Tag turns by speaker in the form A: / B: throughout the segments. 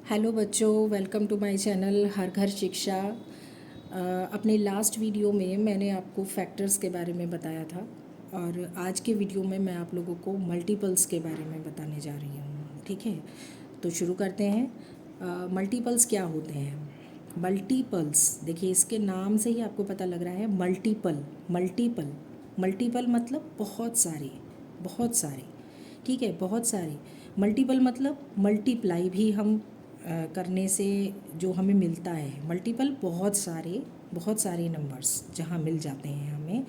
A: Hello बच्चों, welcome to my channel हर घर शिक्षा। अपने लास्ट वीडियो में मैंने आपको फैक्टर्स के बारे में बताया था और आज के वीडियो में मैं आप लोगों को मल्टीपल्स के बारे में बताने जा रही हूँ। ठीक है, तो शुरू करते हैं। मल्टीपल्स क्या होते हैं? मल्टीपल्स, देखिए इसके नाम से ही आपको पता लग रहा है। मल्टीपल मल्टीपल मल्टीपल मतलब बहुत सारे, बहुत सारे। ठीक है, बहुत सारे। मल्टीपल मतलब मल्टीप्लाई भी हम करने से जो हमें मिलता है। मल्टीपल बहुत सारे नंबर्स जहाँ मिल जाते हैं हमें।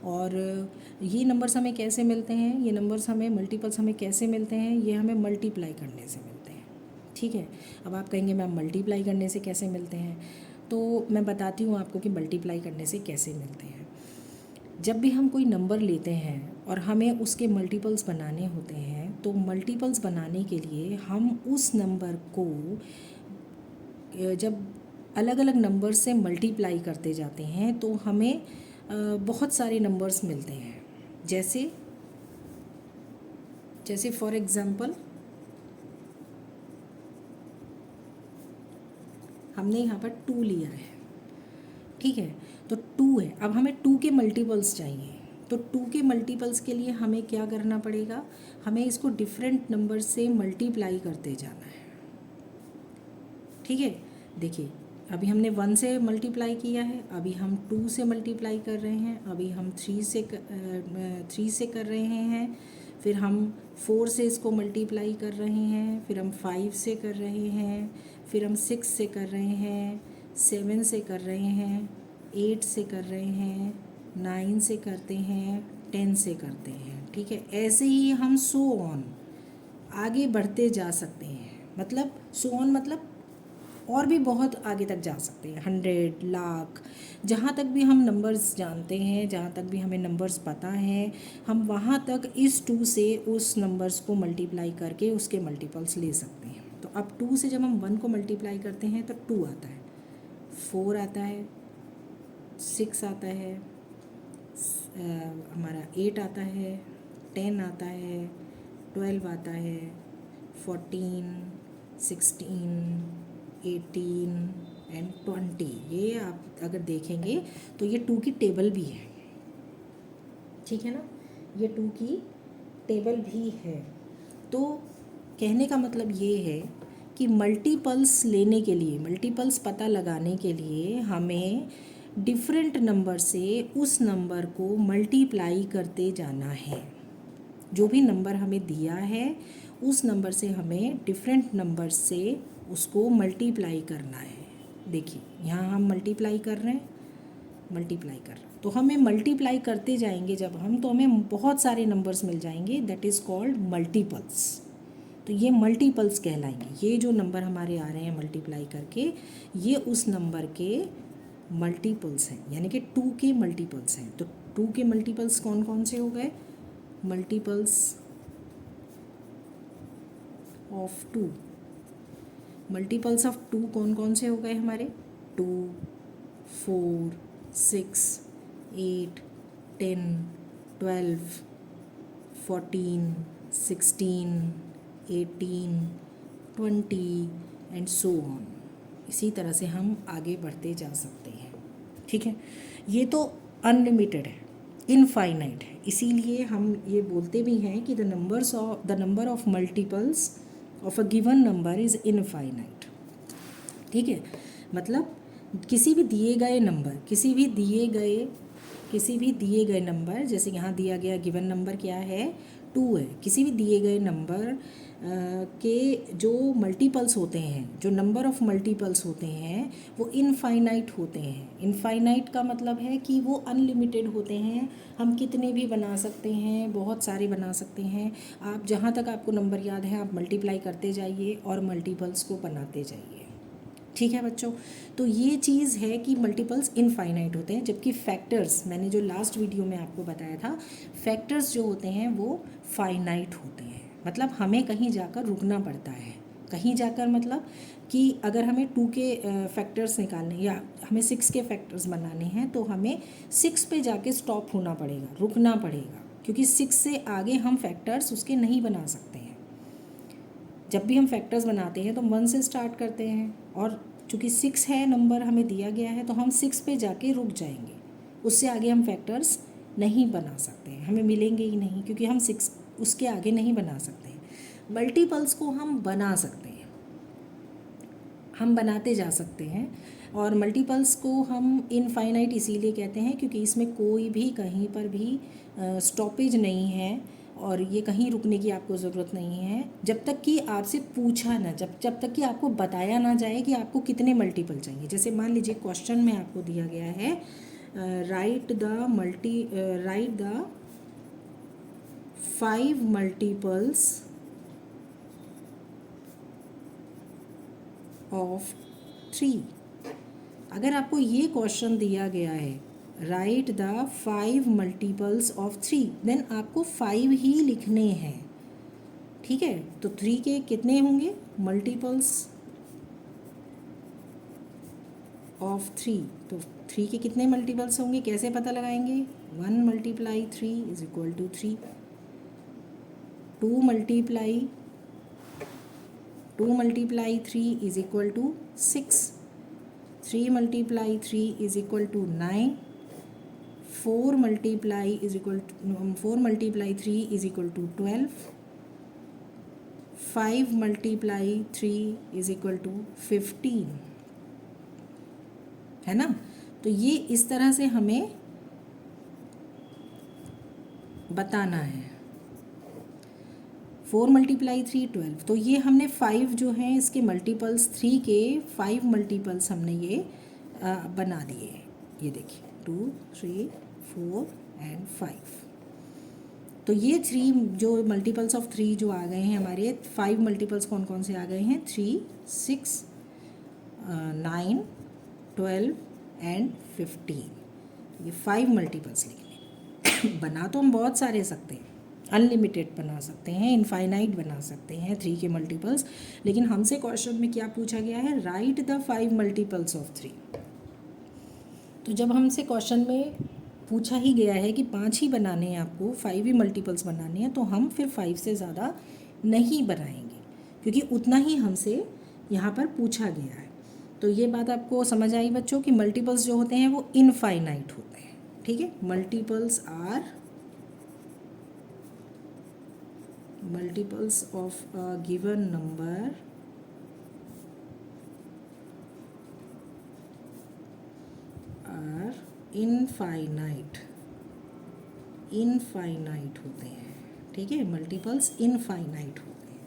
A: और ये नंबर्स हमें कैसे मिलते हैं, ये नंबर्स हमें मल्टीपल्स हमें कैसे मिलते हैं, ये हमें मल्टीप्लाई करने से मिलते हैं। ठीक है, अब आप कहेंगे मैम मल्टीप्लाई करने से कैसे मिलते हैं, तो मैं बताती हूँ आपको कि मल्टीप्लाई करने से कैसे मिलते हैं। जब भी हम कोई नंबर लेते हैं और हमें उसके मल्टीपल्स बनाने होते हैं, तो मल्टीपल्स बनाने के लिए हम उस नंबर को जब अलग अलग नंबर से मल्टीप्लाई करते जाते हैं तो हमें बहुत सारे नंबर्स मिलते हैं। जैसे जैसे फॉर एग्ज़ाम्पल हमने यहाँ पर 2 लिया है। ठीक है, तो 2 है। अब हमें 2 के मल्टीपल्स चाहिए, तो 2 के मल्टीपल्स के लिए हमें क्या करना पड़ेगा, हमें इसको डिफरेंट नंबर से मल्टीप्लाई करते जाना है। ठीक है, देखिए अभी हमने 1 से मल्टीप्लाई किया है, अभी हम 2 से मल्टीप्लाई कर रहे हैं, अभी हम 3 से कर रहे हैं, फिर हम 4 से इसको मल्टीप्लाई कर रहे हैं, फिर हम 5 से कर रहे हैं, फिर हम 6 से कर रहे हैं, 7 से कर रहे हैं, 8 से कर रहे हैं, 9 से करते हैं, 10 से करते हैं। ठीक है, ऐसे ही हम सो ऑन आगे बढ़ते जा सकते हैं। मतलब सो ऑन मतलब और भी बहुत आगे तक जा सकते हैं, 100 लाख, जहाँ तक भी हम नंबर्स जानते हैं, जहाँ तक भी हमें नंबर्स पता हैं, हम वहाँ तक इस 2 से उस नंबर्स को मल्टीप्लाई करके उसके मल्टीपल्स ले सकते हैं। तो अब 2 से जब हम 1 को मल्टीप्लाई करते हैं तो 2 आता है, 4 आता है, 6 आता है, हमारा 8 आता है, 10 आता है, 12 आता है, 14, 16, 18 एंड 20। ये आप अगर देखेंगे तो ये 2 की टेबल भी है। ठीक है ना, ये 2 की टेबल भी है। तो कहने का मतलब ये है कि मल्टीपल्स लेने के लिए, मल्टीपल्स पता लगाने के लिए हमें डिफरेंट नंबर से उस नंबर को मल्टीप्लाई करते जाना है। जो भी नंबर हमें दिया है उस नंबर से हमें डिफरेंट नंबर से उसको मल्टीप्लाई करना है। देखिए यहाँ हम मल्टीप्लाई कर रहे हैं, मल्टीप्लाई कर रहे हैं, तो हमें मल्टीप्लाई करते जाएंगे जब हम, तो हमें बहुत सारे नंबर्स मिल जाएंगे। That is called multiples. तो ये मल्टीपल्स कहलाएंगे। ये जो नंबर हमारे आ रहे हैं मल्टीप्लाई करके, ये उस नंबर के मल्टीपल्स हैं, यानी कि 2 के मल्टीपल्स हैं। तो 2 के मल्टीपल्स कौन कौन से हो गए? मल्टीपल्स ऑफ 2, मल्टीपल्स ऑफ 2 कौन कौन से हो गए हमारे? 2, 4, 6, 8, 10, 12, 14, 16, 18, 20 एंड सो ऑन। इसी तरह से हम आगे बढ़ते जा सकते हैं। ठीक है, ये तो अनलिमिटेड है, इनफाइनाइट है। इसीलिए हम ये बोलते भी हैं कि the number of multiples of a given number is infinite. ठीक है, मतलब किसी भी दिए गए नंबर, किसी भी दिए गए नंबर, जैसे यहाँ दिया गया गिवन नंबर क्या है? 2 है। किसी भी दिए गए नंबर के जो मल्टीपल्स होते हैं, जो नंबर ऑफ़ मल्टीपल्स होते हैं, वो इनफाइनाइट होते हैं। इनफाइनाइट का मतलब है कि वो अनलिमिटेड होते हैं। हम कितने भी बना सकते हैं, बहुत सारे बना सकते हैं। आप जहाँ तक आपको नंबर याद है आप मल्टीप्लाई करते जाइए और मल्टीपल्स को बनाते जाइए। ठीक है बच्चों, तो ये चीज़ है कि मल्टीपल्स इनफाइनाइट होते हैं, जबकि फैक्टर्स, मैंने जो लास्ट वीडियो में आपको बताया था, फैक्टर्स जो होते हैं वो फाइनाइट होते हैं। मतलब हमें कहीं जाकर रुकना पड़ता है। कहीं जाकर मतलब कि अगर हमें 2 के फैक्टर्स निकालने या हमें 6 के फैक्टर्स बनाने हैं तो हमें 6 पे जाके स्टॉप होना पड़ेगा, रुकना पड़ेगा, क्योंकि 6 से आगे हम फैक्टर्स उसके नहीं बना सकते हैं। जब भी हम फैक्टर्स बनाते हैं तो 1 से स्टार्ट करते हैं, और चूँकि 6 है नंबर हमें दिया गया है तो हम 6 पे जाके रुक जाएंगे, उससे आगे हम फैक्टर्स नहीं बना सकते हैं, हमें मिलेंगे ही नहीं, क्योंकि हम 6 उसके आगे नहीं बना सकते हैं। मल्टीपल्स को हम बना सकते हैं, हम बनाते जा सकते हैं, और मल्टीपल्स को हम इनफाइनाइट इसीलिए कहते हैं क्योंकि इसमें कोई भी कहीं पर भी स्टॉपेज नहीं है, और ये कहीं रुकने की आपको ज़रूरत नहीं है जब तक कि आपसे पूछा ना, जब तक कि आपको बताया ना जाए कि आपको कितने मल्टीपल चाहिए। जैसे मान लीजिए क्वेश्चन में आपको दिया गया है राइट द 5 मल्टीपल्स ऑफ 3। अगर आपको ये क्वेश्चन दिया गया है right the 5 multiples of 3, then आपको 5 ही लिखने हैं, ठीक है। तो 3 के कितने होंगे मल्टीपल्स ऑफ 3, तो 3 के कितने मल्टीपल्स होंगे कैसे पता लगाएंगे? 1 multiply 3 is equal to 3, 2 multiply 3 is equal to 6, 3 multiply 3 is equal to 9, 4 multiply 3 is equal to 12, 5 multiply 3 is equal to 15, है ना। तो ये इस तरह से हमें बताना है। 4 मल्टीप्लाई 3 12, तो ये हमने 5 जो है इसके मल्टीपल्स 3 के 5 मल्टीपल्स हमने ये बना दिए हैं। ये देखिए 2 3 4 एंड 5। तो ये 3 जो मल्टीपल्स ऑफ 3 जो आ गए हैं हमारे, 5 मल्टीपल्स कौन कौन से आ गए हैं? 3 6 9 12 एंड 15। ये 5 मल्टीपल्स लिखने बना तो हम बहुत सारे सकते हैं, अनलिमिटेड बना सकते हैं, इनफाइनाइट बना सकते हैं 3 के मल्टीपल्स, लेकिन हमसे क्वेश्चन में क्या पूछा गया है? Right the 5 multiples of 3। तो जब हमसे क्वेश्चन में पूछा ही गया है कि 5 ही बनाने हैं आपको, 5 ही मल्टीपल्स बनाने हैं, तो हम फिर 5 से ज़्यादा नहीं बनाएंगे, क्योंकि उतना ही हमसे यहाँ पर पूछा गया है। तो ये बात आपको समझ आई बच्चों कि मल्टीपल्स जो होते हैं वो इनफाइनाइट होते हैं, ठीक है। Multiples of a given number are infinite होते हैं, ठीक है। मल्टीपल्स इनफाइनाइट होते हैं,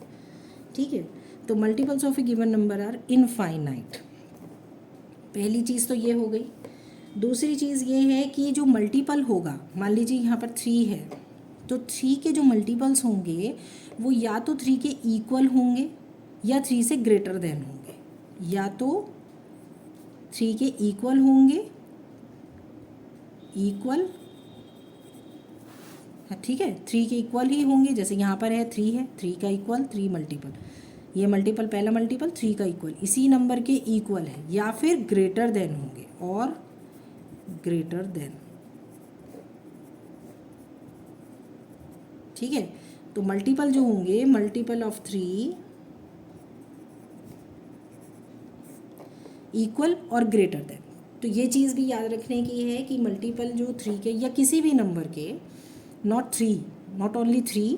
A: ठीक है। तो multiples of a given number are infinite. पहली चीज़ तो ये हो गई। दूसरी चीज़ ये है कि जो मल्टीपल होगा, मान लीजिए यहाँ पर 3 है, तो 3 के जो मल्टीपल्स होंगे वो या तो 3 के इक्वल होंगे या 3 से ग्रेटर देन होंगे, या तो 3 के इक्वल होंगे, इक्वल, ठीक है, 3 के इक्वल ही होंगे। जैसे यहाँ पर है 3 है, 3 का इक्वल 3 मल्टीपल, ये मल्टीपल पहला मल्टीपल 3 का इक्वल इसी नंबर के इक्वल है, या फिर ग्रेटर देन होंगे, और ग्रेटर देन, ठीक है। तो मल्टीपल जो होंगे, मल्टीपल ऑफ 3 इक्वल और ग्रेटर देन। तो ये चीज़ भी याद रखने की है कि मल्टीपल जो 3 के या किसी भी नंबर के, नॉट ओनली 3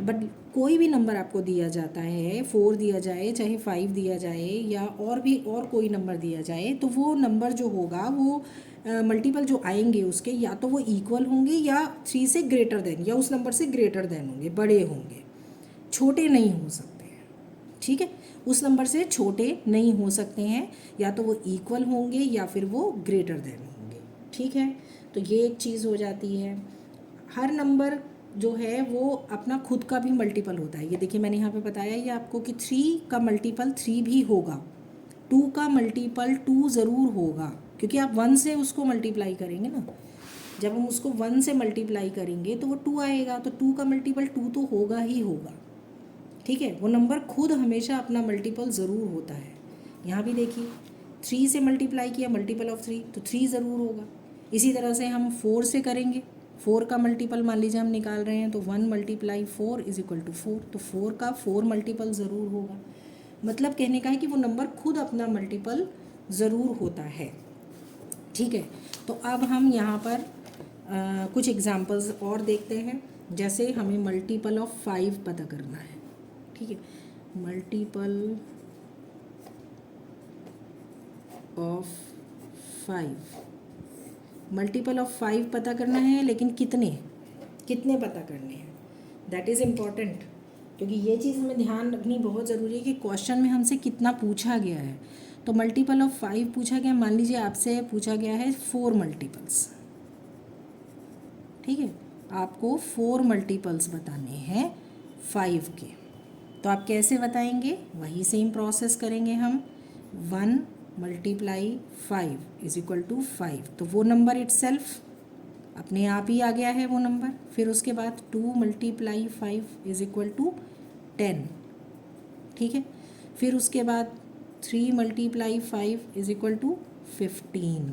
A: बट कोई भी नंबर आपको दिया जाता है, 4 दिया जाए चाहे 5 दिया जाए या और कोई नंबर दिया जाए, तो वो नंबर जो होगा वो मल्टीपल जो आएंगे उसके या तो वो इक्वल होंगे या 3 से ग्रेटर देन या उस नंबर से ग्रेटर देन होंगे, बड़े होंगे, छोटे नहीं हो सकते हैं, ठीक है। उस नंबर से छोटे नहीं हो सकते हैं, या तो वो इक्वल होंगे या फिर वो ग्रेटर देन होंगे, ठीक है। तो ये एक चीज़ हो जाती है। हर नंबर जो है वो अपना खुद का भी मल्टीपल होता है। ये देखिए मैंने यहाँ पे बताया ये आपको कि 3 का मल्टीपल 3 भी होगा, 2 का मल्टीपल 2 ज़रूर होगा, क्योंकि आप 1 से उसको मल्टीप्लाई करेंगे ना, जब हम उसको 1 से मल्टीप्लाई करेंगे तो वो 2 आएगा, तो 2 का मल्टीपल 2 तो होगा ही होगा, ठीक है। वो नंबर खुद हमेशा अपना मल्टीपल ज़रूर होता है। यहाँ भी देखिए 3 से मल्टीप्लाई किया, मल्टीपल ऑफ 3, तो 3 ज़रूर होगा। इसी तरह से हम 4 से करेंगे, 4 का मल्टीपल मान लीजिए हम निकाल रहे हैं, तो 1 × 4 = 4, तो 4 का 4 मल्टीपल ज़रूर होगा। मतलब कहने का है कि वो नंबर खुद अपना मल्टीपल ज़रूर होता है। ठीक है, तो अब हम यहाँ पर कुछ एग्जांपल्स और देखते हैं। जैसे हमें मल्टीपल ऑफ 5 पता करना है। ठीक है, मल्टीपल ऑफ 5, मल्टीपल ऑफ 5 पता करना है, लेकिन कितने कितने पता करने हैं, दैट इज़ इम्पॉर्टेंट। क्योंकि ये चीज़ हमें ध्यान रखनी बहुत ज़रूरी है कि क्वेश्चन में हमसे कितना पूछा गया है। तो मल्टीपल ऑफ 5 पूछा गया, मान लीजिए आपसे पूछा गया है 4 मल्टीपल्स। ठीक है, आपको 4 मल्टीपल्स बताने हैं 5 के। तो आप कैसे बताएंगे? वही सेम प्रोसेस करेंगे हम। 1 × 5 = 5, तो वो नंबर इटसेल्फ अपने आप ही आ गया है वो नंबर। फिर उसके बाद 2 × 5 = 10। ठीक है, फिर उसके बाद 3 × 5 = 15।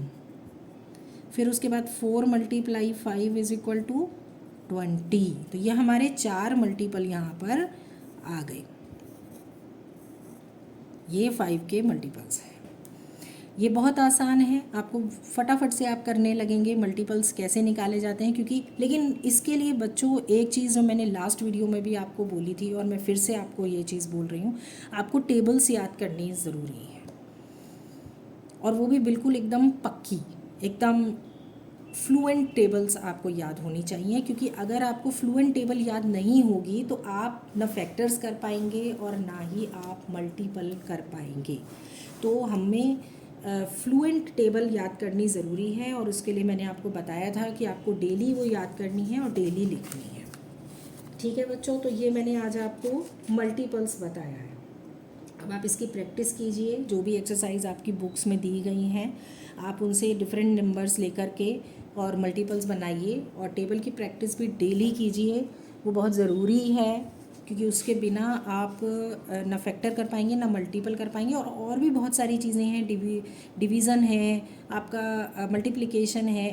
A: फिर उसके बाद 4 × 5 = 20। तो ये हमारे 4 मल्टीपल यहाँ पर आ गए। ये 5 के मल्टीपल्स हैं। ये बहुत आसान है, आपको फटाफट से आप करने लगेंगे मल्टीपल्स कैसे निकाले जाते हैं। क्योंकि लेकिन इसके लिए बच्चों एक चीज़ जो मैंने लास्ट वीडियो में भी आपको बोली थी और मैं फिर से आपको ये चीज़ बोल रही हूँ, आपको टेबल्स याद करनी ज़रूरी है, और वो भी बिल्कुल एकदम पक्की, एकदम फ्लुएंट टेबल्स आपको याद होनी चाहिए। क्योंकि अगर आपको फ्लुएंट टेबल याद नहीं होगी तो आप ना फैक्टर्स कर पाएंगे और ना ही आप मल्टीपल कर पाएंगे। तो हमें फ्लुएंट टेबल याद करनी ज़रूरी है, और उसके लिए मैंने आपको बताया था कि आपको डेली वो याद करनी है और डेली लिखनी है। ठीक है बच्चों, तो ये मैंने आज आपको मल्टीपल्स बताया है। अब आप इसकी प्रैक्टिस कीजिए। जो भी एक्सरसाइज आपकी बुक्स में दी गई हैं, आप उनसे डिफरेंट नंबर्स लेकर के और मल्टीपल्स बनाइए, और टेबल की प्रैक्टिस भी डेली कीजिए। वो बहुत ज़रूरी है, क्योंकि उसके बिना आप ना फैक्टर कर पाएंगे ना मल्टीपल कर पाएंगे। और भी बहुत सारी चीज़ें हैं, डिवीज़न है, आपका मल्टीप्लिकेशन है,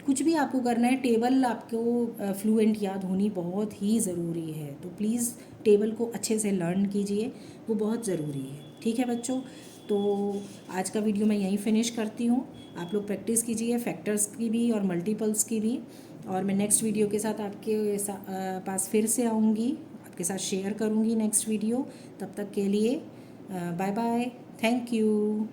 A: कुछ भी आपको करना है, टेबल आपको फ्लुएंट याद होनी बहुत ही ज़रूरी है। तो प्लीज़ टेबल को अच्छे से लर्न कीजिए, वो बहुत ज़रूरी है। ठीक है बच्चों, तो आज का वीडियो मैं यहीं फिनिश करती हूँ। आप लोग प्रैक्टिस कीजिए फैक्टर्स की भी और मल्टीपल्स की भी, और मैं नेक्स्ट वीडियो के साथ आपके पास फिर से आऊँगी, आपके साथ शेयर करूँगी नेक्स्ट वीडियो। तब तक के लिए बाय बाय, थैंक यू।